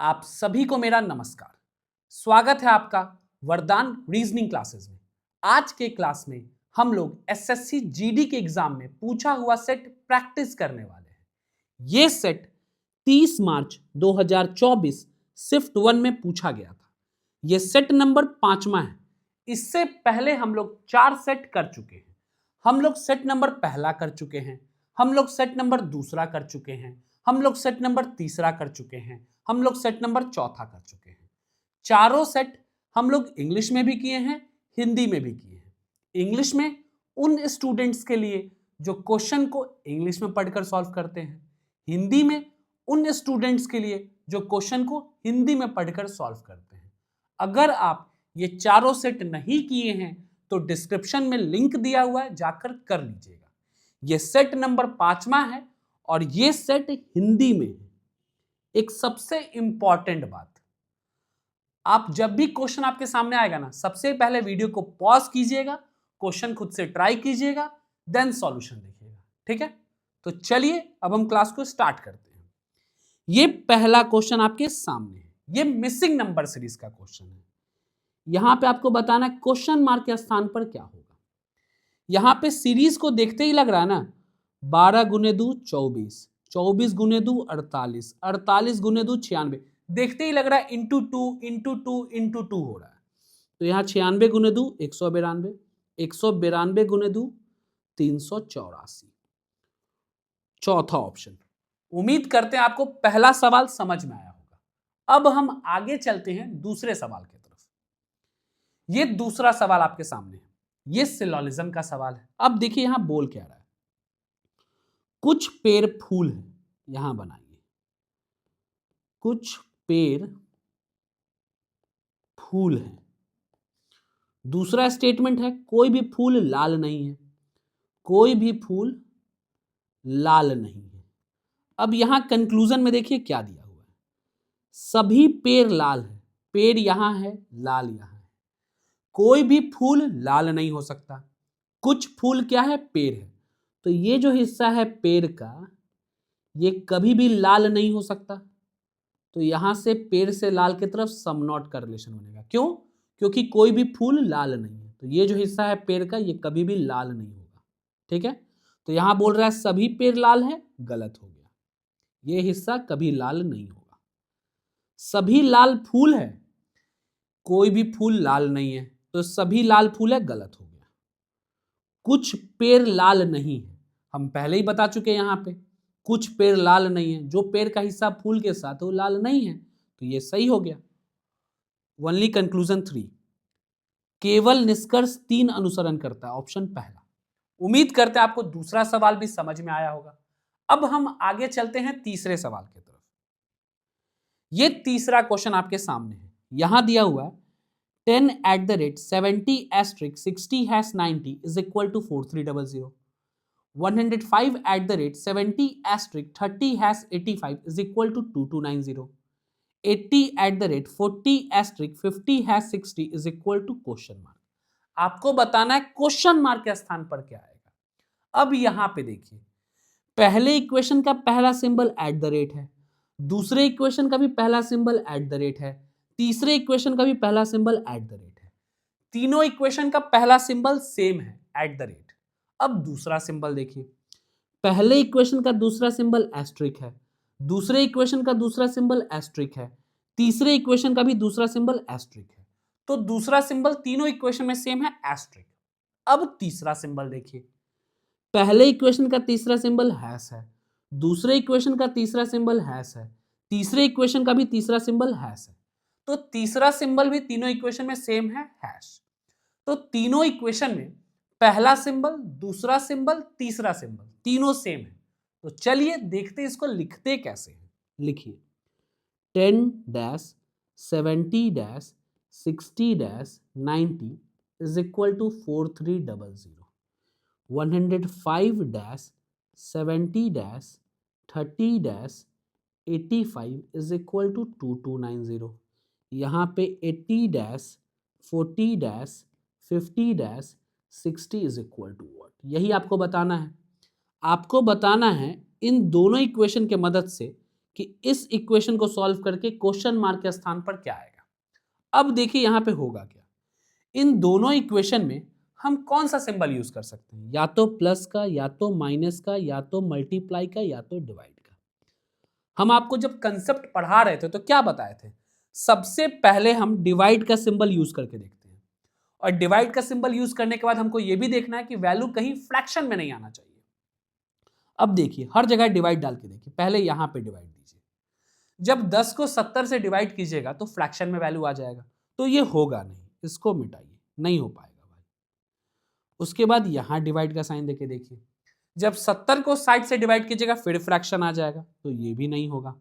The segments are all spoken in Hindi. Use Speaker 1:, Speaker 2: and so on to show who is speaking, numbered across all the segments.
Speaker 1: आप सभी को मेरा नमस्कार। स्वागत है आपका वरदान रीजनिंग क्लासेस में। आज के क्लास में हम लोग एसएससी जीडी के एग्जाम में पूछा हुआ सेट प्रैक्टिस करने वाले हैं। यह सेट 30 मार्च 2024 शिफ्ट 1 में पूछा गया था। यह सेट नंबर 5वां है। इससे पहले हम लोग 4 सेट कर चुके हैं। हम लोग सेट नंबर पहला कर चुके हैं, हम लोग सेट नंबर दूसरा कर चुके हैं, हम लोग सेट नंबर तीसरा कर चुके हैं, हम लोग सेट नंबर चौथा कर चुके हैं। चारों सेट हम लोग इंग्लिश में भी किए हैं, हिंदी में भी किए हैं। इंग्लिश में उन स्टूडेंट्स के लिए जो क्वेश्चन को इंग्लिश में पढ़कर सॉल्व करते हैं, हिंदी में उन स्टूडेंट्स के लिए जो क्वेश्चन को हिंदी में पढ़कर सॉल्व करते हैं। अगर आप ये चारों सेट नहीं किए हैं तो डिस्क्रिप्शन में लिंक दिया हुआ है, जाकर कर लीजिएगा। ये सेट नंबर 5वां है और ये सेट हिंदी में है। एक सबसे इंपॉर्टेंट बात, आप जब भी क्वेश्चन आपके सामने आएगा ना, सबसे पहले वीडियो को पॉज कीजिएगा, क्वेश्चन खुद से ट्राई कीजिएगा, देन सॉल्यूशन देखिएगा। ठीक है, तो चलिए अब हम क्लास को स्टार्ट करते हैं। ये पहला क्वेश्चन आपके सामने है। ये मिसिंग नंबर सीरीज का क्वेश्चन है। यहां पे आपको बताना है क्वेश्चन मार्क के स्थान पर क्या होगा। यहां पे सीरीज को देखते ही लग रहा है ना, 12 गुने 2 24, 24 गुने 2 48, 48 गुने 2 96। देखते ही लग रहा है इंटू 2 इंटू 2 इंटू 2 हो रहा है। तो यहाँ 96 गुने 2 192, 192 गुने 2 384। चौथा ऑप्शन। उम्मीद करते हैं आपको पहला सवाल समझ में आया होगा। अब हम आगे चलते हैं दूसरे सवाल की तरफ। ये दूसरा सवाल आपके सामने है। ये सिलोजिज्म का सवाल है। अब देखिए यहां बोल क्या रहा है। कुछ पेड़ फूल है, यहां बनाइए, कुछ पेड़ फूल है। दूसरा स्टेटमेंट है कोई भी फूल लाल नहीं है, कोई भी फूल लाल नहीं है। अब यहां कंक्लूजन में देखिए क्या दिया हुआ है। सभी पेड़ लाल है, पेड़ यहां है, लाल यहां है। कोई भी फूल लाल नहीं हो सकता। कुछ फूल क्या है, पेड़ है। तो ये जो हिस्सा है पेड़ का, ये कभी भी लाल नहीं हो सकता। तो यहां से पेड़ से लाल की तरफ सम नॉट का रिलेशन बनेगा। क्यों? क्योंकि कोई भी फूल लाल नहीं है। तो ये जो हिस्सा है पेड़ का, ये कभी भी लाल नहीं होगा। ठीक है, तो यहां बोल रहा है सभी पेड़ लाल है, गलत हो गया। ये हिस्सा कभी लाल नहीं होगा। सभी लाल फूल है, कोई भी फूल लाल नहीं है, तो सभी लाल फूल है, गलत हो गया। कुछ पेड़ लाल नहीं है, हम पहले ही बता चुके हैं। यहां पे कुछ पेड़ लाल नहीं है, जो पेड़ का हिस्सा फूल के साथ वो लाल नहीं है, तो ये सही हो गया। ओनली कंक्लूजन 3, केवल निष्कर्ष 3 अनुसरण करता है, ऑप्शन पहला। उम्मीद करते हैं आपको दूसरा सवाल भी समझ में आया होगा। अब हम आगे चलते हैं तीसरे सवाल की तरफ। ये तीसरा क्वेश्चन आपके सामने है। यहां दिया हुआ है 10 @ 70 * 60 # 90 is equal to 4300। 105 @ 70 * 30 # 85 is equal to 2290। 80 @ 40 * 50 # 60 is equal to question mark. आपको बताना है क्वेश्चन मार्क के स्थान पर क्या आएगा। अब यहां पे देखिए, पहले इक्वेशन का पहला सिंबल @ है, दूसरे इक्वेशन का भी पहला सिंबल @ है, तीसरे इक्वेशन का भी पहला सिंबल @ है। तीनों इक्वेशन का पहला सिंबल सेम है, @। अब दूसरा सिंबल देखिए, पहले इक्वेशन का दूसरा सिंबल एस्ट्रिक है, दूसरे इक्वेशन का दूसरा सिंबल एस्ट्रिक है, तीसरे इक्वेशन का भी दूसरा सिंबल एस्ट्रिक है। तो दूसरा सिंबल तीनों इक्वेशन में सेम है, एस्ट्रिक। अब तीसरा सिंबल देखिए, पहले इक्वेशन का तीसरा सिंबल हैश है, दूसरे इक्वेशन का तीसरा सिंबल हैश है, तीसरे इक्वेशन का भी तीसरा सिंबल हैश है। तो तीसरा सिंबल भी तीनों इक्वेशन में सेम है, हैश। तो तीनों इक्वेशन में पहला सिंबल, दूसरा सिंबल, तीसरा सिंबल तीनों सेम है। तो चलिए देखते हैं इसको लिखते कैसे हैं। लिखिए 10 - 70 - 60 - 90 is equal to 4300। 105 - 70 - 30 - 85 is equal to 2290। यहाँ पे 80 - 40 - 50 - 60 is equal to what? यही आपको बताना है। आपको बताना है इन दोनों इक्वेशन के मदद से कि इस इक्वेशन को सॉल्व करके क्वेश्चन मार्क के स्थान पर क्या आएगा। अब देखिए यहां पे होगा क्या, इन दोनों इक्वेशन में हम कौन सा सिंबल यूज कर सकते हैं, या तो प्लस का, या तो माइनस का, या तो मल्टीप्लाई का, या तो डिवाइड का। हम आपको जब कंसेप्ट पढ़ा रहे थे तो क्या बताए थे, सबसे पहले हम डिवाइड का सिंबल यूज करके देखते हैं, और डिवाइड का सिंबल यूज करने के बाद हमको यह भी देखना है कि वैल्यू कहीं फ्रैक्शन में नहीं आना चाहिए। अब देखिए हर जगह डिवाइड डाल के देखिए, पहले यहां पे डिवाइड दीजिए, जब 10 को 70 से डिवाइड कीजिएगा तो फ्रैक्शन में वैल्यू आ जाएगा, तो ये होगा नहीं, इसको मिटाइए, नहीं हो पाएगा भाई। उसके बाद यहां डिवाइड का साइन देके देखिए, जब 70 को 60 से डिवाइड कीजिएगा फिर फ्रैक्शन आ जाएगा, तो ये भी नहीं होगा।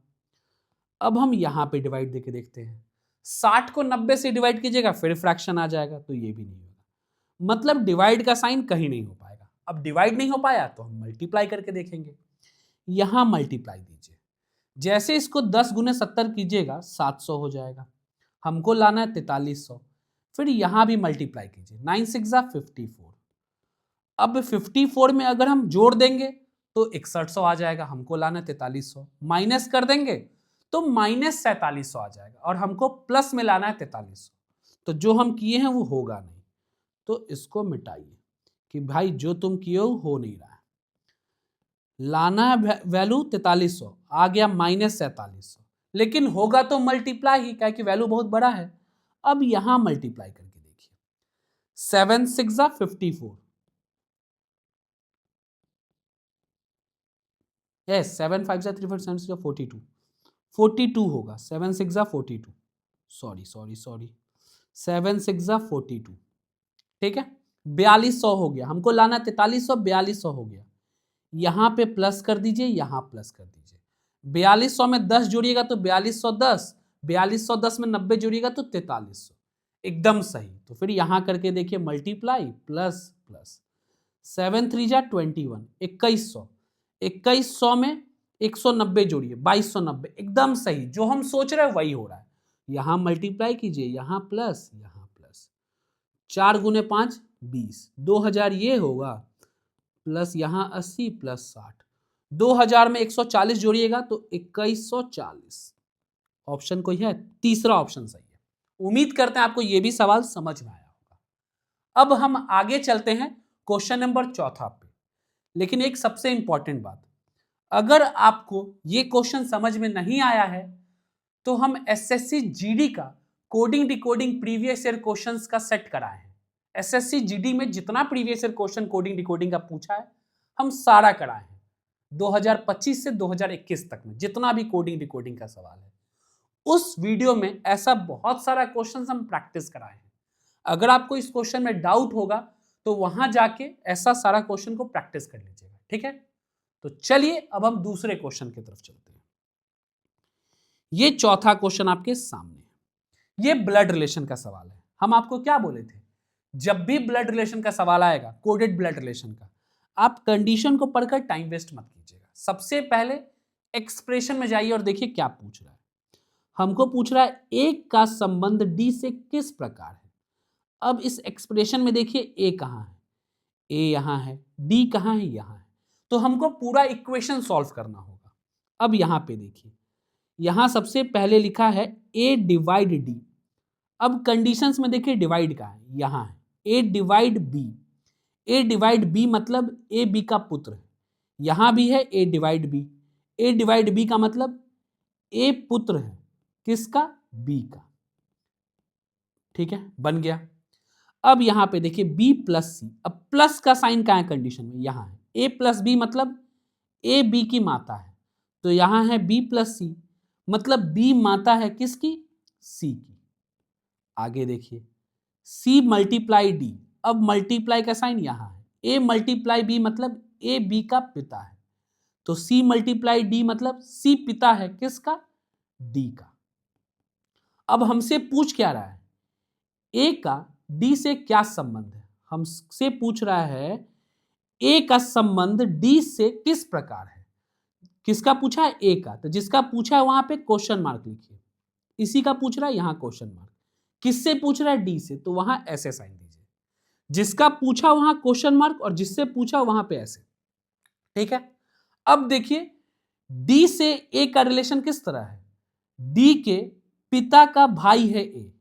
Speaker 1: अब हम यहां पे डिवाइड देके देखते हैं, 60 को 90 से डिवाइड कीजिएगा फिर फ्रैक्शन आ जाएगा, तो ये भी नहीं होगा। मतलब डिवाइड का साइन कहीं नहीं हो पाएगा। अब डिवाइड नहीं हो पाया तो हम मल्टीप्लाई करके देखेंगे, यहां मल्टीप्लाई दीजिए, जैसे इसको 10 गुने 70 कीजिएगा 700 हो जाएगा, हमको लाना है 4300, फिर यहां भी मल्टीप्लाई कीजिए, 9 6 54। अब 54 में अगर हम जोड़ देंगे तो 6100 आ जाएगा, हमको लाना है 4300, माइनस कर देंगे तो माइनस 4700 आ जाएगा, और हमको प्लस में लाना है 4300, तो जो हम किए हैं वो होगा नहीं, तो इसको मिटाइए कि भाई जो तुम किए हो नहीं रहा है। लाना है वैल्यू 4300, आ गया माइनस 4700, लेकिन होगा तो मल्टीप्लाई ही, क्या कि वैल्यू बहुत बड़ा है। अब यहां मल्टीप्लाई करके देखिए, 7 6 54, यस 7 5 3 4 7 42, 42 होगा, 7 6 42, सॉरी 7 6 42, ठीक है। 4200 हो गया, हमको लाना 4300, 4200 हो गया, यहां पे प्लस कर दीजिए, यहां प्लस कर दीजिए, 4200 में 10 जोड़िएगा तो 4210, 4210 में 90 जोड़िएगा तो 4300, एकदम सही। तो फिर यहां करके देखिए मल्टीप्लाई प्लस प्लस, 7 3 21, 2100, 2100 में 190 जोड़िए 2290, एकदम सही, जो हम सोच रहे हैं वही हो रहा है। यहां मल्टीप्लाई कीजिए, यहां प्लस, यहां प्लस, 4 गुने 5 20, 2000 ये होगा, प्लस यहां 80 प्लस 60, 2000 में 140 जोड़िएगा तो 2140, ऑप्शन कोई है, तीसरा ऑप्शन सही है। उम्मीद करते हैं आपको यह भी सवाल समझ में आया होगा। अब हम आगे चलते हैं क्वेश्चन नंबर 4 पे, लेकिन एक सबसे इंपॉर्टेंट बात, अगर आपको ये क्वेश्चन समझ में नहीं आया है तो हम एसएससी जीडी का coding decoding previous year questions का सेट कराए हैं। एसएससी जीडी में जितना previous year question coding decoding का पूछा है हम सारा कराए हैं, 2025 से 2021 तक में जितना भी कोडिंग डिकोडिंग का सवाल है, उस वीडियो में ऐसा बहुत सारा क्वेश्चन हम प्रैक्टिस कराए हैं। अगर आपको इस क्वेश्चन में डाउट होगा तो वहां जाके ऐसा सारा क्वेश्चन को प्रैक्टिस कर लीजिएगा, ठीक है। तो चलिए अब हम दूसरे क्वेश्चन की तरफ चलते हैं। ये चौथा क्वेश्चन आपके सामने है, ये ब्लड रिलेशन का सवाल है। हम आपको क्या बोले थे, जब भी ब्लड रिलेशन का सवाल आएगा, कोडेड ब्लड रिलेशन का, आप कंडीशन को पढ़कर टाइम वेस्ट मत कीजिएगा। सबसे पहले एक्सप्रेशन में जाइए और देखिए क्या पूछ रहा है। हमको पूछ रहा है ए का संबंध डी से किस प्रकार है। अब इस एक्सप्रेशन में देखिए ए कहां है, ए यहां है, डी कहां है, यहां है, तो हमको पूरा इक्वेशन सॉल्व करना होगा। अब यहां पे देखिए, यहां सबसे पहले लिखा है ए डिवाइड डी। अब कंडीशंस में देखिए डिवाइड का है, यहां है ए डिवाइड बी। ए डिवाइड बी मतलब ए बी का पुत्र है, यहां भी है ए डिवाइड बी। ए डिवाइड बी का मतलब ए पुत्र है किसका, बी का, ठीक है, बन गया। अब यहां पे देखिए बी प्लस सी, अब प्लस का साइन कहां है कंडीशन में, यहां है ए प्लस बी मतलब ए बी की माता है, तो यहां है बी प्लस सी मतलब बी माता है किसकी, सी की। आगे देखिए सी मल्टीप्लाई डी, अब मल्टीप्लाई का साइन यहां है, ए मल्टीप्लाई बी मतलब ए बी का पिता है, तो सी मल्टीप्लाई डी मतलब सी पिता है किसका, डी का। अब हमसे पूछ क्या रहा है, ए का डी से क्या संबंध है, हमसे पूछ रहा है ए का संबंध डी से किस प्रकार है। किसका पूछा है, ए का, तो जिसका पूछा है वहां पे क्वेश्चन मार्क लिखिए, इसी का पूछ रहा है यहां क्वेश्चन मार्क। किससे पूछ रहा है, डी से, तो वहां ऐसे साइन दीजिए, जिसका पूछा वहां क्वेश्चन मार्क और जिससे पूछा वहां पे ऐसे, ठीक है। अब देखिए डी से ए का रिलेशन किस तरह है, डी के पिता का भाई है ए,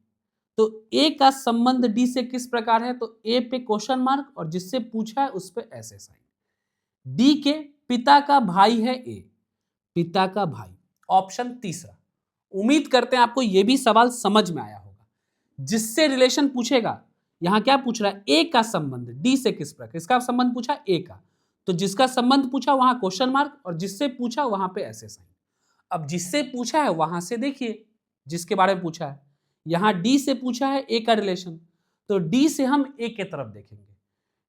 Speaker 1: तो ए का संबंध डी से किस प्रकार है, तो ए पे क्वेश्चन मार्क और जिससे पूछा है उस पे ऐसे साइन। डी के पिता का भाई है ए, पिता का भाई, ऑप्शन तीसरा। उम्मीद करते हैं आपको यह भी सवाल समझ में आया होगा। जिससे रिलेशन पूछेगा, यहां क्या पूछ रहा है, ए का संबंध डी से किस प्रकार, इसका संबंध पूछा ए का, तो जिसका संबंध पूछा वहां क्वेश्चन मार्क और जिससे पूछा वहां पे ऐसे साइन। अब जिससे पूछा है वहां से देखिए, जिसके बारे में पूछा है, यहां डी से पूछा है ए का रिलेशन, तो डी से हम ए के तरफ देखेंगे,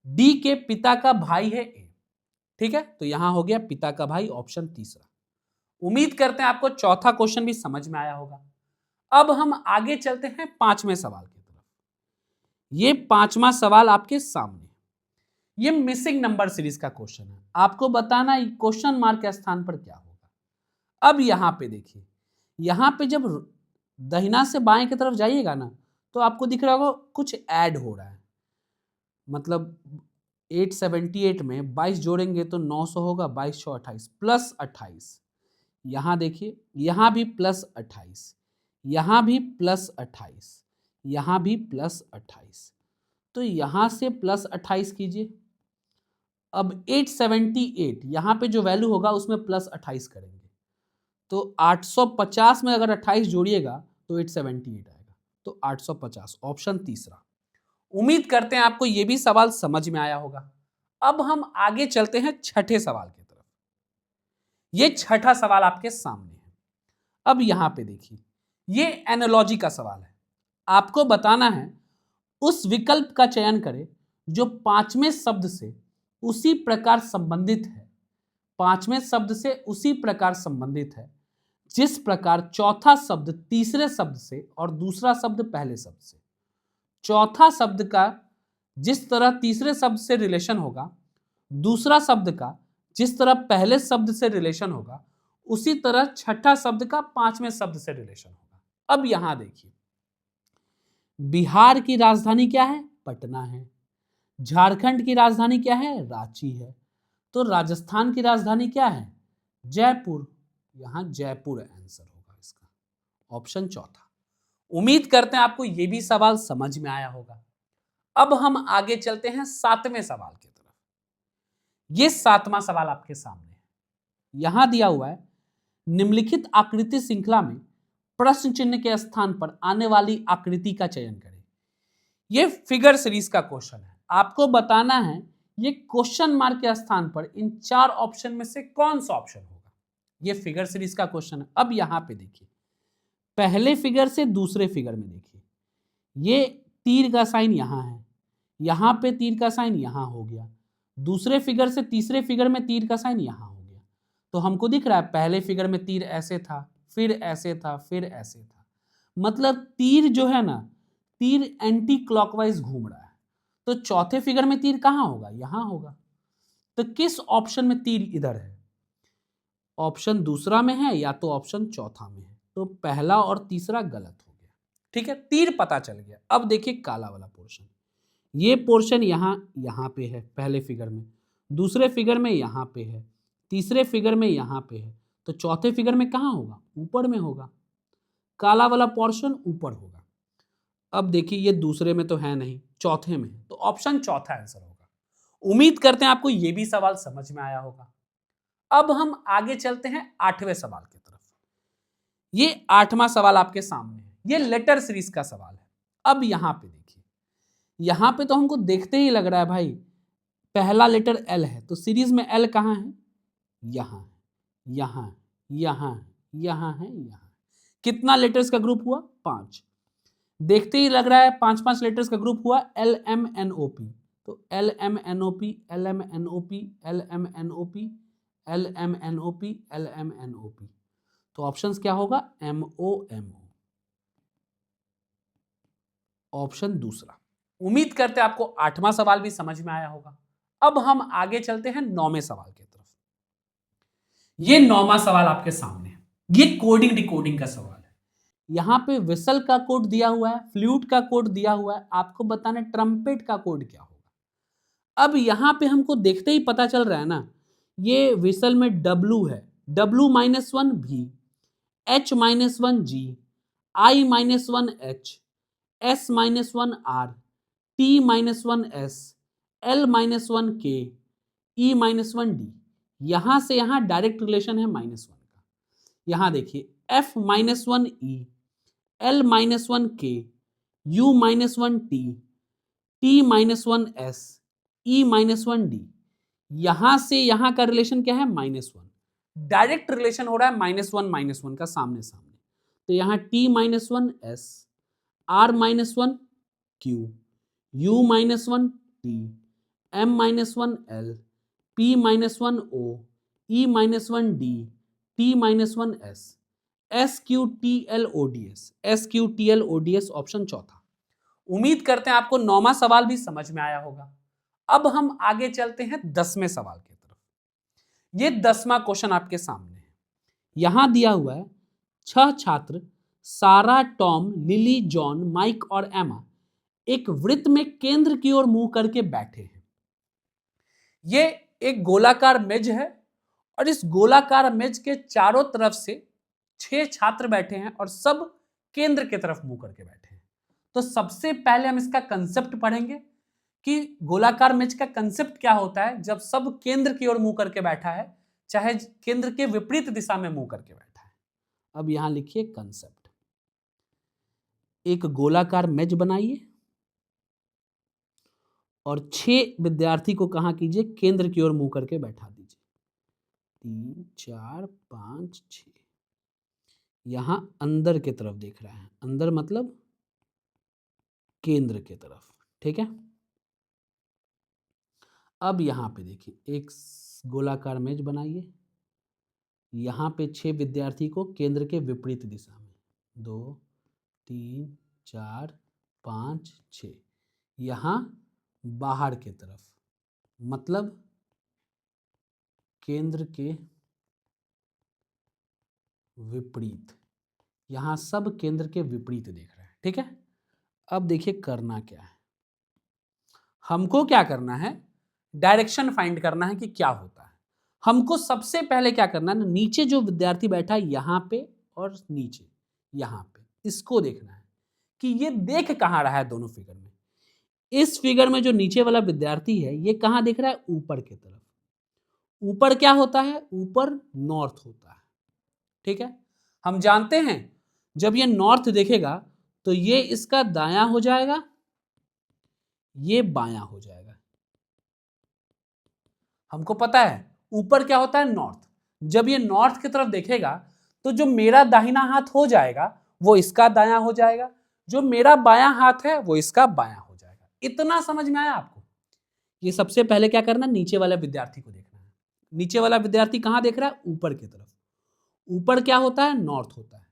Speaker 1: डी के पिता का भाई है ए, ठीक है, तो यहां हो गया पिता का भाई, ऑप्शन तीसरा। उम्मीद करते हैं आपको चौथा क्वेश्चन भी समझ में आया होगा। अब हम आगे चलते हैं पांचवें सवाल की तरफ। ये पांचवा सवाल आपके सामने, ये मिसिंग नंबर सीरीज का क्वेश्चन है, आपको बताना क्वेश्चन मार्क के स्थान पर क्या होगा। अब यहां पे देखिए, यहां पे जब दाहिना से बाएं की तरफ जाइएगा ना, तो आपको दिख रहा होगा कुछ ऐड हो रहा है, मतलब 878 में 22 जोड़ेंगे तो 900 होगा, 22 × 28 प्लस 28, यहां देखिए यहां भी प्लस 28, यहां भी प्लस 28, यहां भी प्लस 28, तो यहां से प्लस 28 कीजिए। अब 878 यहां पे जो वैल्यू होगा उसमें प्लस 28 करेंगे, तो 850 में अगर 28 जोड़िएगा तो 878 आएगा, तो 850, ऑप्शन तीसरा। उम्मीद करते हैं आपको यह भी सवाल समझ में आया होगा। अब हम आगे चलते हैं छठे सवाल की तरफ। यह छठा सवाल आपके सामने है। अब यहां पे देखिए, यह एनालॉजी का सवाल है, आपको बताना है उस विकल्प का चयन करें जो पांचवें शब्द से उसी प्रकार संबंधित है, पांचवें शब्द से उसी प्रकार संबंधित है जिस प्रकार चौथा शब्द तीसरे शब्द से और दूसरा शब्द पहले शब्द से। चौथा शब्द का जिस तरह तीसरे शब्द से रिलेशन होगा, दूसरा शब्द का जिस तरह पहले शब्द से रिलेशन होगा, उसी तरह छठा शब्द का पांचवें शब्द से रिलेशन होगा। अब यहां देखिए, बिहार की राजधानी क्या है, पटना है, झारखंड की राजधानी क्या है, रांची है, तो राजस्थान की राजधानी क्या है, जयपुर, यहां जयपुर आंसर होगा इसका, ऑप्शन चौथा। उम्मीद करते हैं आपको यह भी सवाल समझ में आया होगा। अब हम आगे चलते हैं सातवें सवाल की तरफ। यह सातवां सवाल आपके सामने है, यहां दिया हुआ है निम्नलिखित आकृति श्रृंखला में प्रश्न चिन्ह के स्थान पर आने वाली आकृति का चयन करें। यह फिगर सीरीज का क्वेश्चन है, आपको बताना है ये क्वेश्चन मार्क के स्थान पर इन चार ऑप्शन में से कौन सा ऑप्शन होगा। यह फिगर सीरीज का क्वेश्चन है। अब यहां पे देखिए, पहले फिगर से दूसरे फिगर में देखिए, ये तीर का साइन यहां है, यहां पे तीर का साइन यहां हो गया, दूसरे फिगर से तीसरे फिगर में तीर का साइन यहां हो गया, तो हमको दिख रहा है पहले फिगर में तीर ऐसे था, फिर ऐसे था, फिर ऐसे था, मतलब तीर जो है ना, तीर एंटी क्लॉकवाइज घूम रहा है। तो चौथे फिगर में तीर कहां होगा, यहां होगा, तो किस ऑप्शन में तीर इधर है, ऑप्शन दूसरा में है या तो ऑप्शन चौथा में है, तो पहला और तीसरा गलत हो गया, ठीक है, तीर पता चल गया। अब देखिए काला वाला पोर्शन, ये पोर्शन यहां पे है पहले फिगर में, दूसरे फिगर में यहां पे है, तीसरे फिगर में यहां पे है, तो चौथे फिगर में कहां होगा, ऊपर में होगा, काला वाला पोर्शन ऊपर होगा। अब देखिए ये दूसरे में तो है नहीं, चौथे में है, तो ऑप्शन चौथा आंसर होगा। उम्मीद करते हैं आपको यह भी सवाल समझ में आया होगा। अब हम आगे चलते हैं आठवें सवाल की तरफ। ये आठवां सवाल आपके सामने है, ये लेटर सीरीज का सवाल है। अब यहां पे देखिए, यहां पे तो हमको देखते ही लग रहा है भाई पहला लेटर एल है, तो सीरीज में एल कहां है, यहां, यहां, यहां, यहां है, यहां। कितना लेटर्स का ग्रुप हुआ, 5। देखते ही लग रहा है 5-5 लेटर्स का ग्रुप हुआ, LMNOP, तो LMNOP, LMNOP, LMNOP, LMNOP, LMNOP, तो ऑप्शंस क्या होगा, MOMO, ऑप्शन दूसरा। उम्मीद करते हैं आपको आठवां सवाल भी समझ में आया होगा। अब हम आगे चलते हैं नौवें सवाल की तरफ। ये नौवां सवाल आपके सामने है, ये कोडिंग डिकोडिंग का सवाल है। यहां पे विसल का कोड दिया हुआ है, फ्लूट का कोड दिया हुआ है, आपको बताना ट्रम्पेट का कोड क्या होगा। अब यहां पे हमको देखते ही पता चल रहा है ना, ये विसल में W है, W minus one V, H minus one G, I minus one H, S minus one R, T minus one S, L minus one K, E minus one D। यहां से यहां डायरेक्ट रिलेशन है माइनस वन का। यहां देखिए F minus one E, L minus one K, U minus one T, T minus one S, E minus one D। यहां से यहां का रिलेशन क्या है? Minus one. डायरेक्ट रिलेशन हो रहा है माइनस वन का सामने सामने। तो यहां T minus one S, R minus one Q, U minus one T, M minus one L, P minus one O, E minus one D, T minus one S, SQTLODS, SQTLODS option चौथा। उम्मीद करते हैं आपको 9वां सवाल भी समझ में आया होगा। अब हम आगे चलते हैं 10वें सवाल की तरफ। ये 10वां क्वेश्चन आपके सामने है। यहां दिया हुआ है 6 छात्र सारा, टॉम, लिली, जॉन, माइक और एमा एक वृत्त में केंद्र की ओर मुंह करके बैठे हैं। ये एक गोलाकार मेज है और इस गोलाकार मेज के चारों तरफ से 6 छात्र बैठे हैं और सब केंद्र की तरफ मुंह करके बैठे हैं। तो सबसे पहले हम इसका कंसेप्ट पढ़ेंगे कि गोलाकार मेज का कंसेप्ट क्या होता है जब सब केंद्र की ओर मुंह करके बैठा है, चाहे केंद्र के विपरीत दिशा में मुंह करके बैठा है। अब यहां लिखिए कंसेप्ट। एक गोलाकार मेज बनाइए और 6 विद्यार्थी को कहां कीजिए? केंद्र की ओर मुंह करके बैठा दीजिए। 3 4 5 6। यहां अंदर की तरफ देख रहा है, अंदर मतलब केंद्र की तरफ। ठीक है। अब यहां पे देखिए एक गोलाकार मेज बनाइए, यहां पे 6 विद्यार्थी को केंद्र के विपरीत दिशा में 2 3 4 5 6। यहां बाहर की तरफ मतलब केंद्र के विपरीत। यहां सब केंद्र के विपरीत देख रहे हैं। ठीक है। अब देखिए करना क्या है, हमको क्या करना है? डायरेक्शन फाइंड करना है कि क्या होता है। हमको सबसे पहले क्या करना है, नीचे जो विद्यार्थी बैठा है यहां पे और नीचे यहां पे, इसको देखना है कि ये देख कहां रहा है दोनों फिगर में। इस फिगर में जो नीचे वाला विद्यार्थी है ये कहां देख रहा है? ऊपर की तरफ। ऊपर क्या होता है? ऊपर नॉर्थ होता है। ठीक है। हम जानते हैं जब ये नॉर्थ देखेगा तो ये इसका दायां हो जाएगा, ये बायां हो जाएगा। हमको पता है ऊपर क्या होता है? नॉर्थ। जब ये नॉर्थ की तरफ देखेगा तो जो मेरा दाहिना हाथ हो जाएगा वो इसका दायां हो जाएगा, जो मेरा बायां हाथ है वो इसका बायां हो जाएगा। इतना समझ में आया आपको? ये सबसे पहले क्या करना है? नीचे वाला विद्यार्थी को देखना है। नीचे वाला विद्यार्थी कहां देख रहा है? ऊपर की तरफ। ऊपर क्या होता है? नॉर्थ होता है।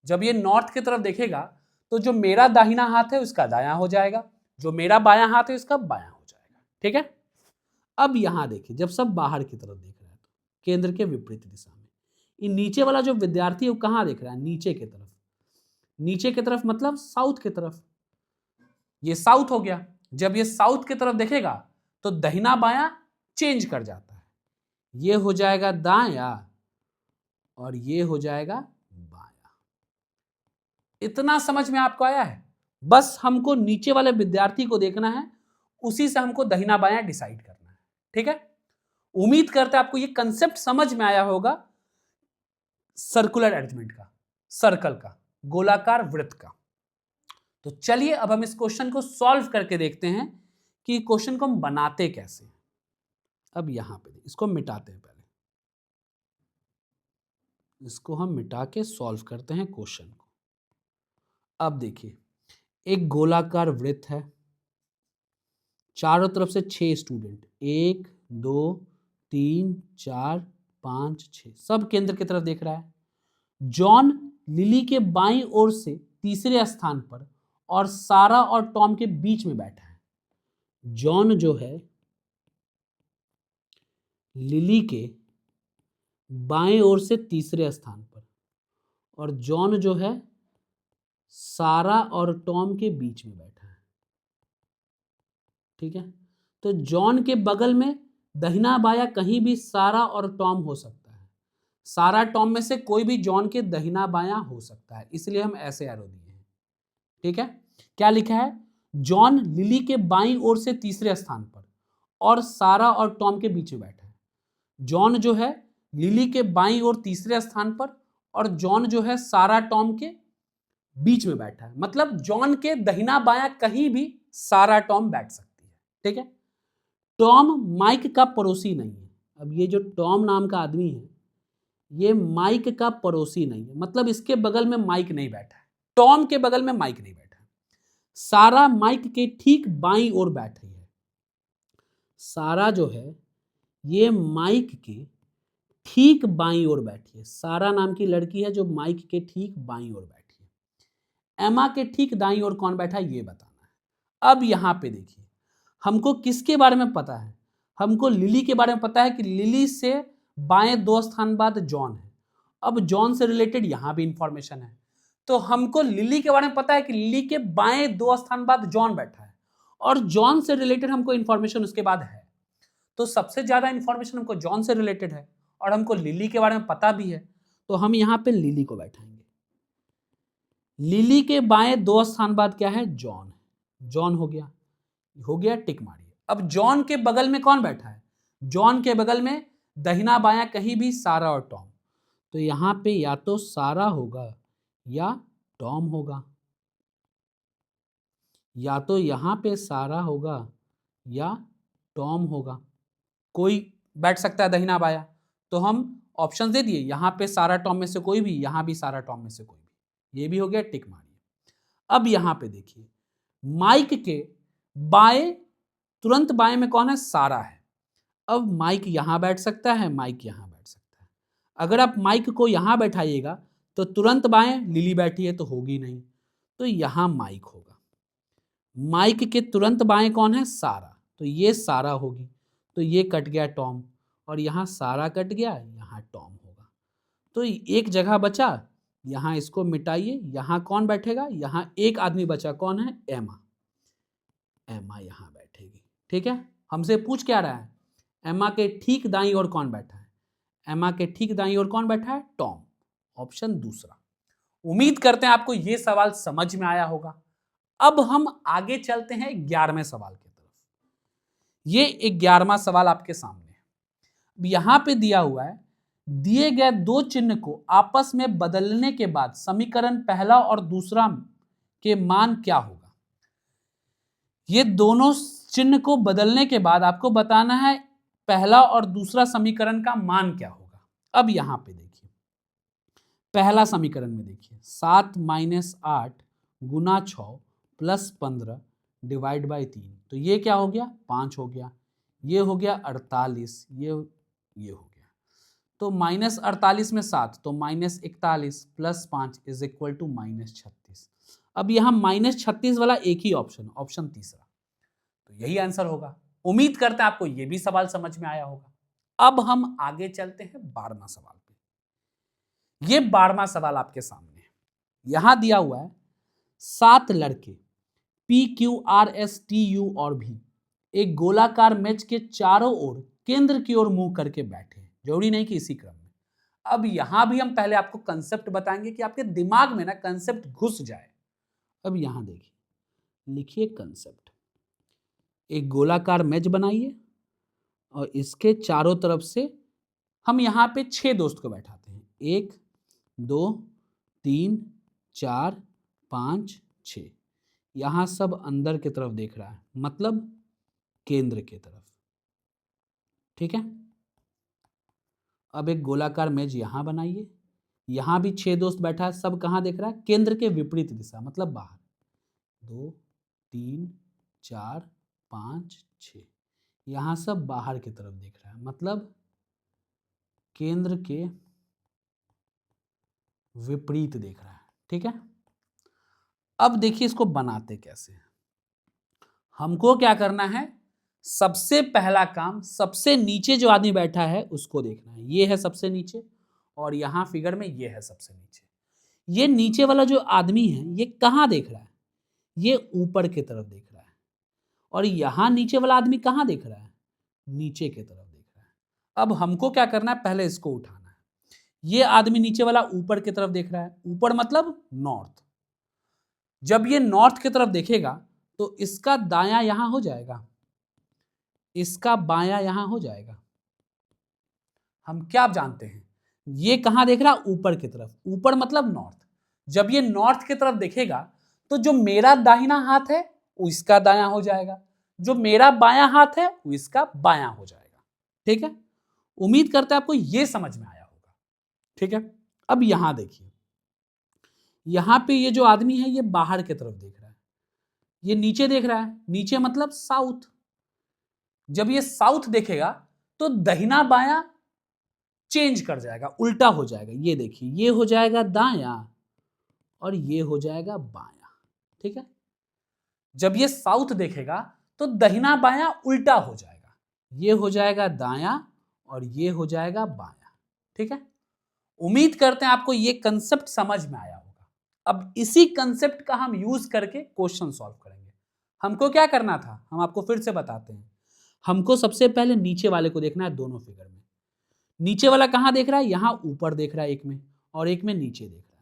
Speaker 1: जब ये नॉर्थ की तरफ देखेगा तो जो मेरा दाहिना हाथ है उसका दायां हो जाएगा, जो मेरा बायां हाथ है उसका बायां हो जाएगा। ठीक है। अब यहां देखिए जब सब बाहर की तरफ देख रहा है तो केंद्र के विपरीत दिशा में ये नीचे वाला जो विद्यार्थी है वो कहां देख रहा है? नीचे की तरफ। नीचे की तरफ मतलब साउथ की तरफ। ये साउथ हो गया। जब ये साउथ की तरफ देखेगा तो दाहिना बायां चेंज कर जाता है, ये हो जाएगा दायां और ये हो जाएगा बायां। इतना समझ में आपको आया है? बस हमको नीचे वाले विद्यार्थी को देखना है, उसी से हमको दाहिना बायां डिसाइड करना है। ठीक है। उम्मीद करते हैं आपको ये कंसेप्ट समझ में आया होगा सर्कुलर अरेंजमेंट का, सर्कल का, गोलाकार वृत्त का। तो चलिए अब हम इस क्वेश्चन को सॉल्व करके देखते हैं कि क्वेश्चन को हम बनाते कैसे हैं। अब यहां पे इसको मिटाते हैं, पहले इसको हम मिटा के सॉल्व करते हैं क्वेश्चन को। अब देखिए एक गोलाकार वृत्त है, चारों तरफ से 6 स्टूडेंट, 1 2 3 4 5 6, सब केंद्र की तरफ देख रहा है। जॉन लिली के बाईं ओर से तीसरे स्थान पर और सारा और टॉम के बीच में बैठा है। जॉन जो है लिली के बाएं ओर से तीसरे स्थान पर और जॉन जो है सारा और टॉम के बीच में बैठा है। ठीक है। तो जॉन के बगल में दाहिना बायां कहीं भी सारा और टॉम हो सकता है। सारा टॉम में से कोई भी जॉन के दाहिना बायां हो सकता है, इसलिए हम ऐसे एरो दिए हैं। ठीक है, क्या लिखा है, जॉन लिली के बाईं ओर से तीसरे स्थान पर और सारा और टॉम के बीच में बैठा है। जॉन जो है लिली के बाईं ओर तीसरे स्थान पर और जॉन जो है सारा टॉम के बीच में बैठा है, मतलब जॉन के दाहिना बायां कहीं भी सारा टॉम बैठ सकती है। ठीक है, टॉम माइक का पड़ोसी नहीं है। अब ये जो टॉम नाम का आदमी है ये माइक का पड़ोसी नहीं है, मतलब इसके बगल में माइक नहीं बैठा है, टॉम के बगल में माइक नहीं बैठा है। सारा माइक के ठीक बाईं ओर बैठी है। सारा जो है ये माइक के ठीक बाईं ओर बैठी है। सारा नाम की लड़की है जो माइक के ठीक बाईं ओर बैठी है। एमा के ठीक दाईं ओर कौन बैठा है ये बताना है। अब यहां पे देखिए, हमको किसके बारे में पता है, हमको लिली के बारे में पता है कि लिली से बाएं 2 स्थान बाद जॉन है। अब जॉन से रिलेटेड यहां भी इंफॉर्मेशन है, तो हमको लिली के बारे में पता है कि लिली के बाएं 2 स्थान बाद जॉन बैठा है और जॉन से रिलेटेड हमको इंफॉर्मेशन उसके बाद है। तो सबसे ज्यादा इंफॉर्मेशन हमको जॉन से रिलेटेड है और हमको लिली के बारे में पता भी है, तो हम यहां पे लिली को बैठाएंगे। लिली के बाएं 2 स्थान बाद क्या है, जॉन। जॉन हो गया, टिक मारिए। अब जॉन के बगल में कौन बैठा है, जॉन के बगल में दाहिना बायां कहीं भी सारा और टॉम, तो यहां पे या तो सारा होगा या टॉम होगा, या तो यहां पे सारा होगा या टॉम होगा। कोई बैठ सकता है दाहिना बायां, तो हम ऑप्शन दे दिए, यहां पे सारा टॉम में से कोई भी, यहां भी सारा टॉम में से कोई भी, ये भी हो गया, टिक मारिए। अब यहां पे देखिए, माइक के बाएं, तुरंत बाएं में कौन है, सारा है। अब माइक यहां बैठ सकता है, माइक यहां बैठ सकता है। अगर आप माइक को यहां बैठाइएगा तो तुरंत बाएं लिली बैठी है तो होगी नहीं, तो यहां माइक होगा। माइक के तुरंत बाएं कौन है, सारा, तो ये सारा होगी, तो ये कट गया टॉम और यहां सारा कट गया, यहां टॉम होगा। तो एक जगह बचा, यहां इसको मिटाइए, यहां कौन बैठेगा, यहां एक आदमी बचा, कौन है, एमा। एमा यहां बैठेगी। ठीक है, हमसे पूछ क्या रहा है, एमा के ठीक दाईं ओर कौन बैठा है, एमा के ठीक दाईं ओर कौन बैठा है, टॉम। ऑप्शन दूसरा। उम्मीद करते हैं आपको यह सवाल समझ में आया होगा। अब हम आगे चलते हैं 11वें सवाल की तरफ। ये 11वां सवाल आपके सामने है। यहां पे दिया हुआ है, दिए गए 2 चिन्ह को आपस में बदलने के बाद समीकरण पहला और दूसरा के मान क्या होगा। ये दोनों चिन्ह को बदलने के बाद आपको बताना है पहला और दूसरा समीकरण का मान क्या होगा। अब यहां पे देखिए, पहला समीकरण में देखिए, 7 - 8 गुना 6 प्लस 15 डिवाइड बाई 3, तो ये क्या हो गया, 5 हो गया। ये हो गया 48, ये हो गया, तो -48 में 7, तो -41 प्लस 5 इज इक्वल टू -36। अब यहां -36 वाला एक ही ऑप्शन, ऑप्शन तीसरा, तो यही आंसर होगा। उम्मीद करते हैं आपको यह भी सवाल समझ में आया होगा। अब हम आगे चलते हैं 12वां सवाल पे। यह 12वां सवाल आपके सामने है। यहां दिया हुआ है, 7 लड़के PQRSTU और भी एक गोलाकार मेज के चारों ओर केंद्र की ओर मुंह करके बैठे हैं, जरूरी नहीं कि इसी क्रम में। अब यहां भी हम पहले आपको कंसेप्ट बताएंगे कि आपके दिमाग में ना कंसेप्ट घुस जाए। अब यहां देखिए, लिखिए कंसेप्ट, एक गोलाकार मेज बनाइए और इसके चारों तरफ से हम यहां पे 6 दोस्त को बैठाते हैं, 1 2 3 4 5 6। यहां सब अंदर की तरफ देख रहा है, मतलब केंद्र की तरफ। ठीक है, अब एक गोलाकार मेज यहां बनाइए, यहां भी 6 दोस्त बैठा है, सब कहां देख रहा है, केंद्र के विपरीत दिशा, मतलब बाहर। 2 3 4 5 6, यहां सब बाहर की तरफ देख रहा है, मतलब केंद्र के विपरीत देख रहा है। ठीक है, अब देखिए इसको बनाते कैसे हैं। हमको क्या करना है, सबसे पहला काम, सबसे नीचे जो आदमी बैठा है उसको देखना है। ये है सबसे नीचे और यहां फिगर में ये है सबसे नीचे। ये नीचे वाला जो आदमी है ये कहां देख रहा है, ये ऊपर की तरफ देख रहा है। और यहां नीचे वाला आदमी कहां देख रहा है, नीचे की तरफ देख रहा है। अब हमको क्या करना है, पहले इसको उठाना है। ये आदमी नीचे वाला ऊपर की तरफ देख रहा है, ऊपर मतलब नॉर्थ। जब ये नॉर्थ की तरफ देखेगा तो इसका दायां यहां हो जाएगा, इसका बायां यहां हो जाएगा। हम क्या जानते हैं, ये कहां देख रहा है, ऊपर की तरफ, ऊपर मतलब नॉर्थ। जब ये नॉर्थ की तरफ देखेगा तो जो मेरा दाहिना हाथ है वो इसका दायां हो जाएगा, जो मेरा बायां हाथ है वो इसका बायां हो जाएगा। ठीक है, उम्मीद करते हैं आपको ये समझ में आया होगा। ठीक है, अब यहां देखिए, यहां पे ये जो आदमी है ये बाहर की तरफ देख रहा है, ये नीचे देख रहा है, नीचे मतलब साउथ। जब ये साउथ देखेगा तो दहिना बायां चेंज कर जाएगा, उल्टा हो जाएगा। ये देखिए, ये हो जाएगा दायां और ये हो जाएगा बायां। ठीक है, जब ये साउथ देखेगा तो दहिना बायां उल्टा हो जाएगा, ये हो जाएगा दायां और ये हो जाएगा बायां। ठीक है, उम्मीद करते हैं आपको ये कंसेप्ट समझ में आया होगा। अब इसी कंसेप्ट का हम यूज करके क्वेश्चन सॉल्व करेंगे। हमको क्या करना था, हम आपको फिर से बताते हैं। हमको सबसे पहले नीचे वाले को देखना है दोनों फिगर में। नीचे वाला कहां देख रहा है, यहां ऊपर देख रहा है एक में, और एक में नीचे देख रहा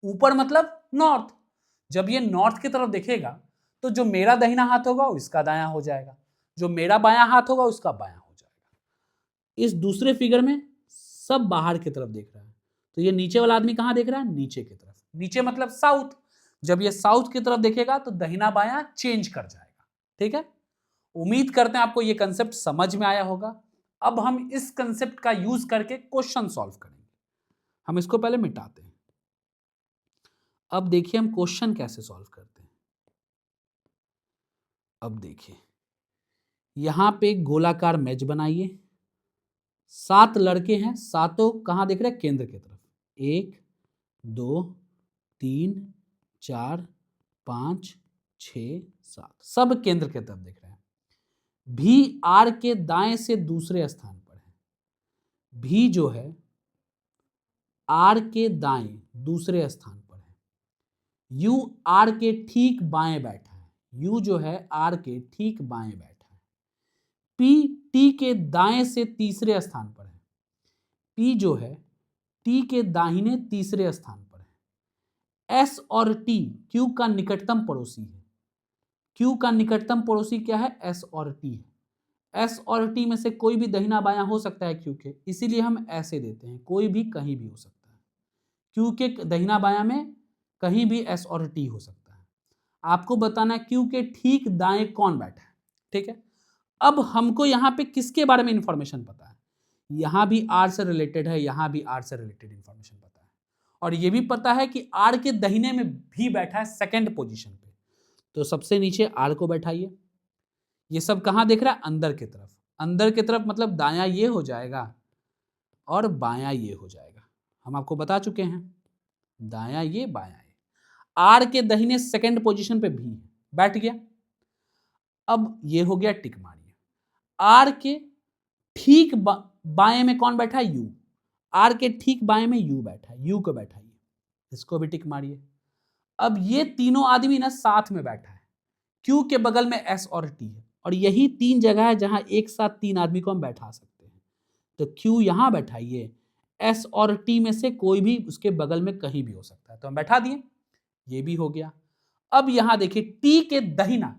Speaker 1: है। ऊपर मतलब नॉर्थ। जब ये नॉर्थ की तरफ देखेगा तो जो मेरा दाहिना हाथ होगा उसका दायां हो जाएगा, जो मेरा बायां हाथ होगा उसका बायां हो जाएगा। इस दूसरे फिगर में सब बाहर की तरफ देख रहा है, तो ये नीचे वाला आदमी कहां देख रहा है, नीचे की तरफ। नीचे मतलब साउथ। जब ये साउथ की तरफ देखेगा तो दाहिना बायां चेंज कर जाएगा। ठीक है, उम्मीद करते हैं आपको ये कंसेप्ट समझ में आया होगा। अब हम इस कंसेप्ट का यूज करके क्वेश्चन सॉल्व करेंगे। हम इसको पहले मिटाते हैं। अब देखिए हम क्वेश्चन कैसे सॉल्व करते हैं। अब देखिए, यहां पे एक गोलाकार मेज बनाइए, 7 लड़के हैं, सातों कहां देख रहे हैं, केंद्र की तरफ। 1 2 3 4 5 6 7, सब केंद्र की तरफ देख रहे हैं। भी आर के दाएं से दूसरे स्थान पर है। भी जो है आर के दाएं दूसरे स्थान पर है। यू आर के ठीक बाएं बैठा है। यू जो है आर के ठीक बाएं बैठा है। पी टी के दाएं से तीसरे स्थान पर है। पी जो है टी के दाहिने तीसरे स्थान पर है। एस और टी क्यू का निकटतम पड़ोसी है। क्यू का निकटतम पड़ोसी क्या है, एस और टी है। एस और टी में से कोई भी दाहिना बायां हो सकता है क्यू के, इसीलिए हम ऐसे देते हैं, कोई भी कहीं भी हो सकता है। क्यू के दाहिना बायां में कहीं भी एस और टी हो सकता है। आपको बताना है क्यू के ठीक दाएं कौन बैठा है। ठीक है, अब हमको यहां पे किसके बारे में इंफॉर्मेशन पता है, यहां भी आर से रिलेटेड है, यहां भी आर से रिलेटेड इंफॉर्मेशन पता है, और यह भी पता है कि आर के दाहिने में भी बैठा है सेकंड पोजीशन पे। तो सबसे नीचे आर को बैठाइए। ये सब कहां देख रहा है, अंदर की तरफ। अंदर की तरफ मतलब दायां ये हो जाएगा और बायां ये हो जाएगा। हम आपको बता चुके हैं, दायां ये बायां ये। आर के दाहिने सेकंड पोजीशन पे भी बैठ गया। अब ये हो गया, टिक मारिए। आर के ठीक बाएं में कौन बैठा है, यू। आर के ठीक बाएं में यू बैठा है, यू को बैठाइए, इसको भी टिक मारिए। अब ये तीनों आदमी ना साथ में बैठा है, क्यू के बगल में एस और टी है, और यही 3 जगह है जहां एक साथ 3 आदमी को हम बैठा सकते हैं। तो क्यू यहां बैठाइए, एस और टी में से कोई भी उसके बगल में कहीं भी हो सकता है, तो हम बैठा दिए, ये भी हो गया। अब यहां देखिए, टी के दाहिना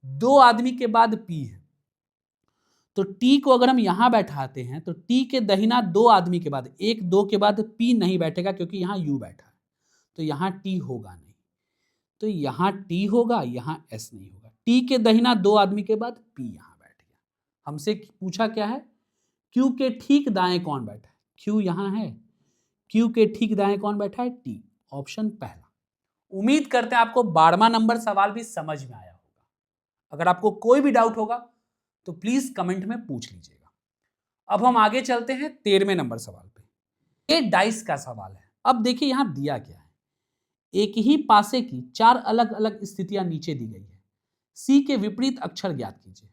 Speaker 1: 2 आदमी के बाद पी है, तो टी को अगर हम यहां बैठाते हैं तो टी के दाहिना 2 आदमी के बाद, 1 2 के बाद पी नहीं बैठेगा क्योंकि यहां यू बैठा है, तो यहां टी होगा नहीं। तो यहां टी होगा, यहां एस नहीं होगा। टी के दाहिना 2 आदमी के बाद पी यहां बैठ गया। हमसे पूछा क्या है, क्यू के ठीक दाएं कौन बैठा है, क्यू यहां है, क्यू के ठीक दाएं कौन बैठा है, टी। ऑप्शन पहला। उम्मीद करते हैं आपको 12वां नंबर सवाल भी समझ में आया होगा। अगर आपको कोई भी डाउट होगा तो प्लीज कमेंट में पूछ लीजिएगा। अब हम आगे चलते हैं 13वें नंबर सवाल पे। ये डाइस का सवाल है। अब देखिए यहां दिया क्या है, एक ही पासे की 4 अलग अलग स्थितियां नीचे दी गई है। सी के विपरीत अक्षर ज्ञात कीजिए।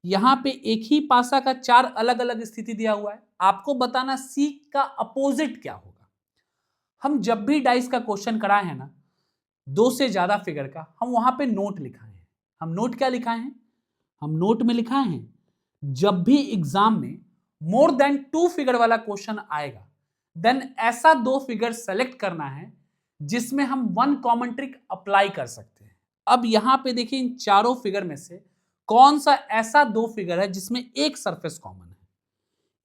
Speaker 1: यहां पे एक ही पासा का 4 अलग अलग स्थिति दिया हुआ है, आपको बताना सी का अपोजिट क्या होगा। हम जब भी डाइस का क्वेश्चन कराए हैं ना, 2 से ज्यादा फिगर का, हम वहां पे नोट लिखाए हैं। हम नोट क्या लिखाए हैं, हम नोट में लिखाए हैं, जब भी एग्जाम में मोर देन 2 फिगर वाला क्वेश्चन आएगा, देन ऐसा दो फिगर सेलेक्ट करना है जिसमें हम वन कॉमन ट्रिक अप्लाई कर सकते हैं। अब यहां पे देखिए इन चारों फिगर में से कौन सा ऐसा दो फिगर है जिसमें एक सरफेस कॉमन है।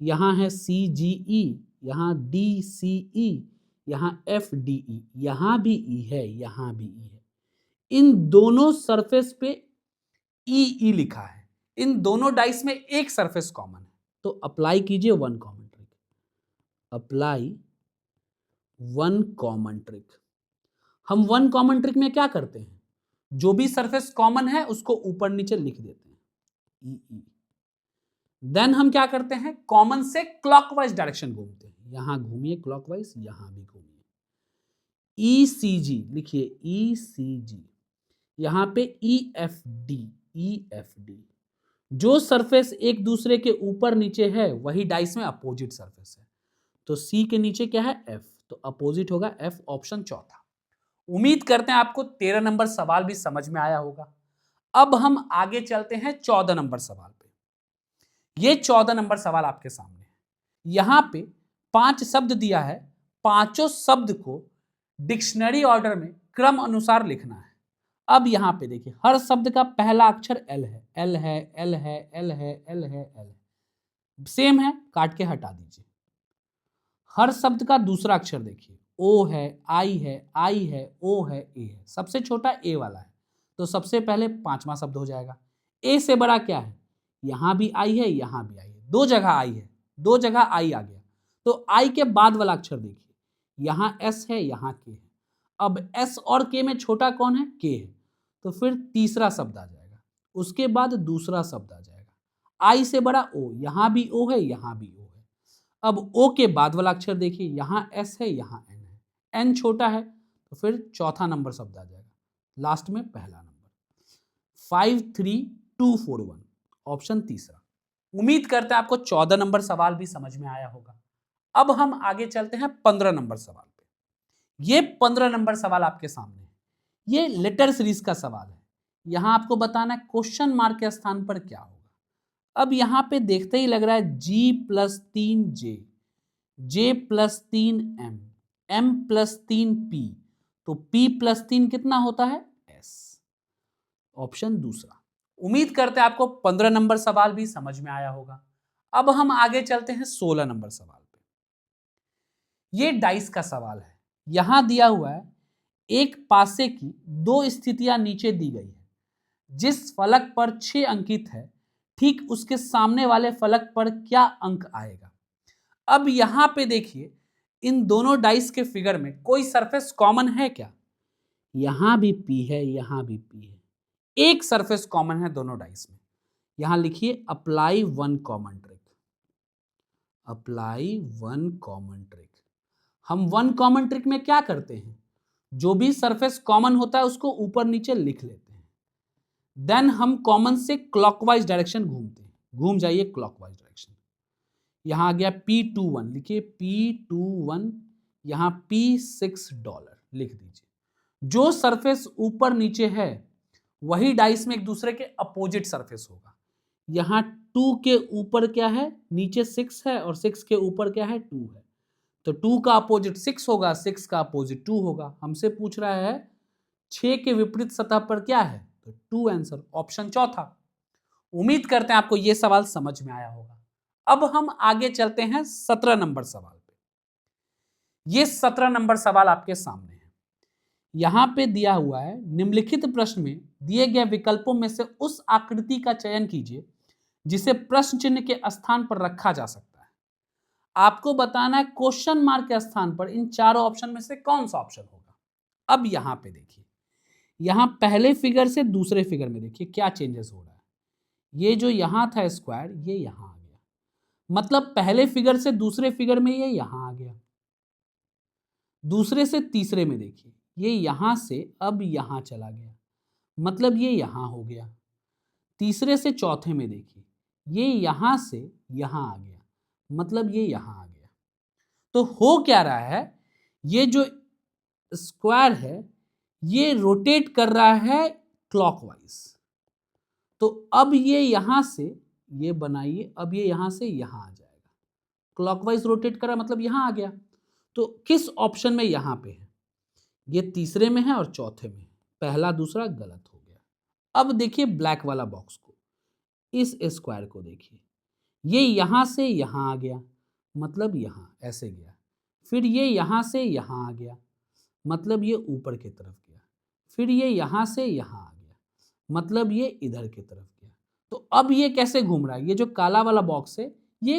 Speaker 1: यहां है CGE, यहां DCE, यहां FDE, यहां भी E है, यहां भी E है। इन दोनों सरफेस पे EE लिखा है, इन दोनों डाइस में एक सरफेस कॉमन है, तो अप्लाई कीजिए one common trick. Apply one common trick. हम वन कॉमन ट्रिक में क्या करते हैं, जो भी सरफेस कॉमन है उसको ऊपर नीचे लिख देते हैं EE। देन हम क्या करते हैं, कॉमन से क्लॉकवाइज डायरेक्शन घूमते हैं, यहां घूमिए क्लॉकवाइज, यहां भी घूमिए। ECG लिखिए, ECG, यहां पे EFD। जो सरफेस एक दूसरे के ऊपर नीचे है वही डाइस में अपोजिट सरफेस है, तो C के नीचे क्या है, F, तो अपोजिट होगा F, ऑप्शन चौथा। उम्मीद करते हैं आपको 13 नंबर सवाल भी समझ में आया होगा। अब हम आगे चलते हैं 14 नंबर सवाल पे। ये 14 नंबर सवाल आपके सामने है। यहां पे 5 शब्द दिया है, पांचों शब्द को डिक्शनरी ऑर्डर में क्रम अनुसार लिखना है। अब यहां पे देखिए हर शब्द का पहला अक्षर L है, L है, L है, L है, L है, L है, सेम है, काट के हटा दीजिए। हर शब्द का दूसरा अक्षर देखिए, O है, I है, I है, O है, A है, सबसे छोटा A वाला है, तो सबसे पहले पांचवा शब्द हो जाएगा। A से बड़ा क्या है, यहां भी I है, यहां भी I है, दो जगह I है, दो जगह I आ गया, तो I के बाद वाला अक्षर देखिए, यहां S है, यहां K है। अब S और K में छोटा कौन है, K है, तो फिर तीसरा शब्द आ जाएगा, उसके बाद दूसरा शब्द आ जाएगा। I से बड़ा O, यहां भी O है, यहां भी O है। अब O के बाद वाला अक्षर देखिए, यहां S है, यहां N है, N छोटा है, तो फिर चौथा नंबर शब्द आ जाएगा, लास्ट में पहला नंबर। 53241, ऑप्शन तीसरा। उम्मीद करते हैं आपको 14 नंबर सवाल भी समझ में आया होगा। अब हम आगे चलते हैं 15 नंबर सवाल पे। ये 15 नंबर सवाल आपके सामने है। ये लेटर सीरीज का सवाल है। यहां आपको बताना है क्वेश्चन मार्क के स्थान पर क्या होगा। अब यहां पे देखते ही लग रहा है G+3J, J+3M, M+3P, तो P+3 कितना होता है, S, ऑप्शन दूसरा। उम्मीद करते हैं आपको 15 नंबर सवाल भी समझ में आया होगा। अब हम आगे चलते हैं 16 नंबर सवाल पे। ये डाइस का सवाल है। यहां दिया हुआ है एक पासे की दो स्थितियां नीचे दी गई है, जिस फलक पर 6 अंकित है, ठीक उसके सामने वाले फलक पर क्या अंक आएगा। अब यहां पे देखिए इन दोनों डाइस के फिगर में कोई सरफेस कॉमन है क्या, यहां भी P है, यहां भी P है, एक सरफेस कॉमन है दोनों डाइस में। यहां लिखिए apply one common trick. Apply one common trick. हम वन कॉमन ट्रिक में क्या करते हैं, जो भी सरफेस कॉमन होता है उसको ऊपर नीचे लिख लेते हैं। देन हम कॉमन से क्लॉकवाइज डायरेक्शन घूमते हैं, घूम जाइए क्लॉकवाइज डायरेक्शन। यहां आ गया P21, लिखिए P21, यहां $6 लिख दीजिए। जो सरफेस ऊपर नीचे है वही डाइस में एक दूसरे के अपोजिट सरफेस होगा। यहां 2 के ऊपर क्या है, नीचे 6 है, और 6 के ऊपर क्या है, 2 है, तो 2 का अपोजिट 6 होगा, 6 का अपोजिट 2 होगा। हमसे पूछ रहा है 6 के विपरीत सतह पर क्या है, तो 2 आंसर, ऑप्शन चौथा। उम्मीद करते हैं आपको यह सवाल समझ में आया होगा। अब हम आगे चलते हैं 17 नंबर सवाल पे। यह 17 नंबर सवाल आपके सामने है। यहां पे दिया हुआ है निम्नलिखित प्रश्न में दिए गए विकल्पों में से उस आकृति का चयन कीजिए जिसे प्रश्न चिन्ह के स्थान पर रखा जा सकता है। आपको बताना है क्वेश्चन मार्क के स्थान पर इन चारों ऑप्शन में से कौन सा ऑप्शन होगा। अब यहां पे देखिए, यहां पहले फिगर से दूसरे फिगर में देखिए क्या चेंजेस हो रहा है। ये जो यहां था स्क्वायर, ये यहां आ गया, मतलब पहले फिगर से दूसरे फिगर में ये यहां आ गया। दूसरे से तीसरे में देखिए, ये यहां से अब यहां चला गया, मतलब ये यहां हो गया। तीसरे से चौथे में देखिए, ये यहां से यहां आ गया, मतलब ये यहां आ गया। तो हो क्या रहा है, ये जो स्क्वायर है ये रोटेट कर रहा है क्लॉकवाइज। तो अब ये यहां से, ये बनाइए, अब ये यहां से यहां आ जाएगा, क्लॉकवाइज रोटेट कर रहा मतलब यहां आ गया। तो किस ऑप्शन में यहां पे है? ये तीसरे में है और चौथे में है। पहला दूसरा गलत हो गया। अब देखिए ब्लैक वाला बॉक्स को, इस स्क्वायर को देखिए, ये यहां से यहां आ गया, मतलब यहां ऐसे गया, फिर ये यहां से यहां आ गया, मतलब ये ऊपर की तरफ गया, फिर ये यहां से यहां आ गया, मतलब ये इधर की तरफ गया। तो अब ये कैसे घूम रहा है? ये जो काला वाला बॉक्स है ये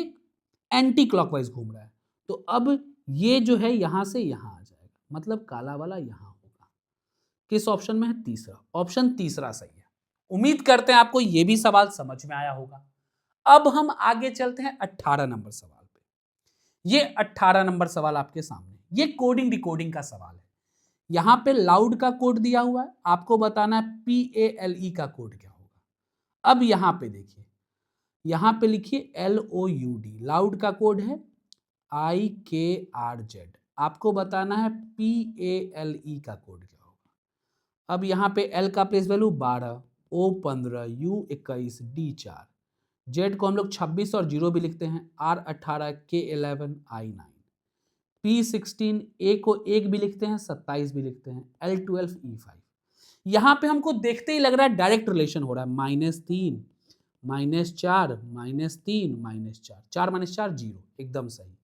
Speaker 1: एंटी क्लॉकवाइज घूम रहा है। तो अब ये जो है यहां से यहां आ जाएगा, मतलब काला वाला यहां होगा। किस ऑप्शन में है? तीसरा। ऑप्शन तीसरा सही है। उम्मीद करते हैं आपको ये भी सवाल समझ में आया होगा। अब हम आगे चलते हैं 18 नंबर सवाल पे। ये 18 नंबर सवाल आपके सामने, ये कोडिंग डिकोडिंग का सवाल है। यहां पे लाउड का कोड दिया हुआ है, आपको बताना है PALE का कोड क्या होगा। अब यहां पे देखिए, यहां पे लिखिए LOUD, लाउड का कोड है IKRZ, आपको बताना है PALE का कोड क्या होगा। अब यहां पे L का place value 12, O 15, U 21, D 4, Z को हम लोग 26 और 0 भी लिखते हैं, R 18, K 11, I 9, P16, A को 1 भी लिखते हैं, 27 भी लिखते हैं, L12, E5। यहां पे हमको देखते ही लग रहा है डायरेक्ट रिलेशन हो रहा है, -3, -4, -3, -4, 4 - 4 0, एकदम सही।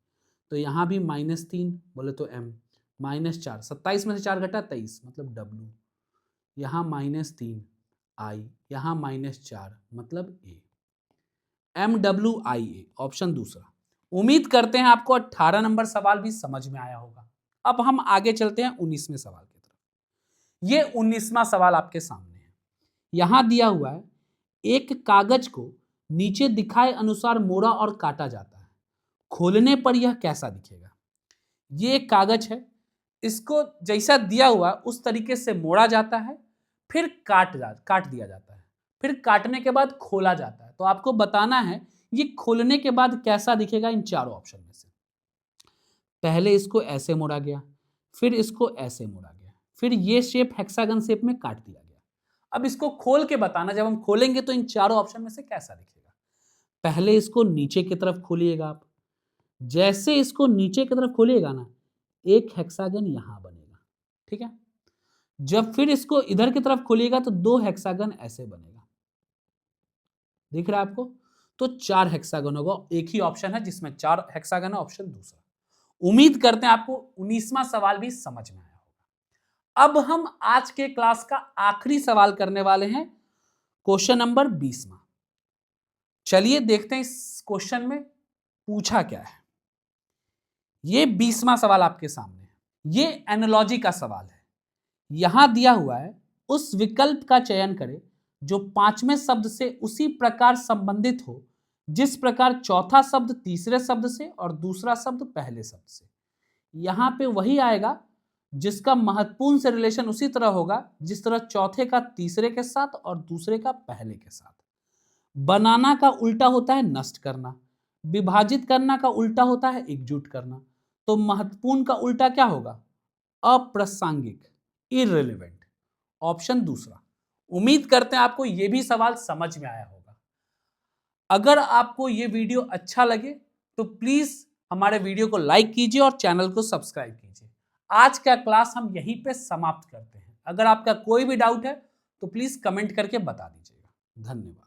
Speaker 1: तो यहां भी -3 बोले तो M, -4, 27 में से 4 घटा 23, मतलब W, यहां -3 I, यहां -4 मतलब A, MWIA, ऑप्शन दूसरा। उम्मीद करते हैं आपको 18 नंबर सवाल भी समझ में आया होगा। अब हम आगे चलते हैं 19वें सवाल की तरफ। ये 19वां सवाल आपके सामने है। यहां दिया हुआ है, एक कागज को नीचे दिखाए अनुसार मोड़ा और काटा जाता है, खोलने पर यह कैसा दिखेगा? ये एक कागज है, इसको जैसा दिया हुआ उस तरीके से मोड़ा जाता है, फिर काट दिया जाता है, फिर काटने के बाद खोला जाता है। तो आपको बताना है ये खोलने के बाद कैसा दिखेगा इन चारों ऑप्शन में से। पहले इसको ऐसे मोड़ा गया, फिर इसको ऐसे मोड़ा गया, फिर ये शेप हेक्सागन शेप में काट दिया गया। अब इसको खोल के बताना, जब हम खोलेंगे तो इन चारों ऑप्शन में से कैसा दिखेगा। पहले इसको नीचे की तरफ खोलिएगा आप, जैसे इसको नीचे की तरफ खोलिएगा ना, एक हेक्सागन यहां बनेगा, ठीक है। जब फिर इसको इधर की तरफ खोलिएगा तो 2 हेक्सागन ऐसे बनेगा, दिख रहा है आपको? तो 4 हेक्सागन होगा। एक ही ऑप्शन है जिसमें 4 हेक्सागन है, ऑप्शन दूसरा। उम्मीद करते हैं आपको 19वां सवाल भी समझ में आया होगा। अब हम आज के क्लास का आखिरी सवाल करने वाले हैं, क्वेश्चन नंबर 20वां। चलिए देखते हैं इस क्वेश्चन में पूछा क्या है। ये 20वां सवाल आपके सामने है। ये एनालॉजी का सवाल है। यहां दिया हुआ है, उस विकल्प का चयन करें जो 5वें शब्द से उसी प्रकार संबंधित हो जिस प्रकार चौथा शब्द तीसरे शब्द से और दूसरा शब्द पहले शब्द से। यहां पे वही आएगा जिसका महत्वपूर्ण से रिलेशन उसी तरह होगा जिस तरह चौथे का तीसरे के साथ और दूसरे का पहले के साथ। बनाना का उल्टा होता है नष्ट करना, विभाजित करना का उल्टा होता है एकजुट करना। तो महत्वपूर्ण का उल्टा क्या होगा? अप्रासंगिक, इररिलेवेंट, ऑप्शन दूसरा। उम्मीद करते हैं आपको यह भी सवाल समझ में आया होगा। अगर आपको यह वीडियो अच्छा लगे तो प्लीज हमारे वीडियो को लाइक कीजिए और चैनल को सब्सक्राइब कीजिए। आज का क्लास हम यहीं पे समाप्त करते हैं। अगर आपका कोई भी डाउट है तो प्लीज कमेंट करके बता दीजिएगा। धन्यवाद।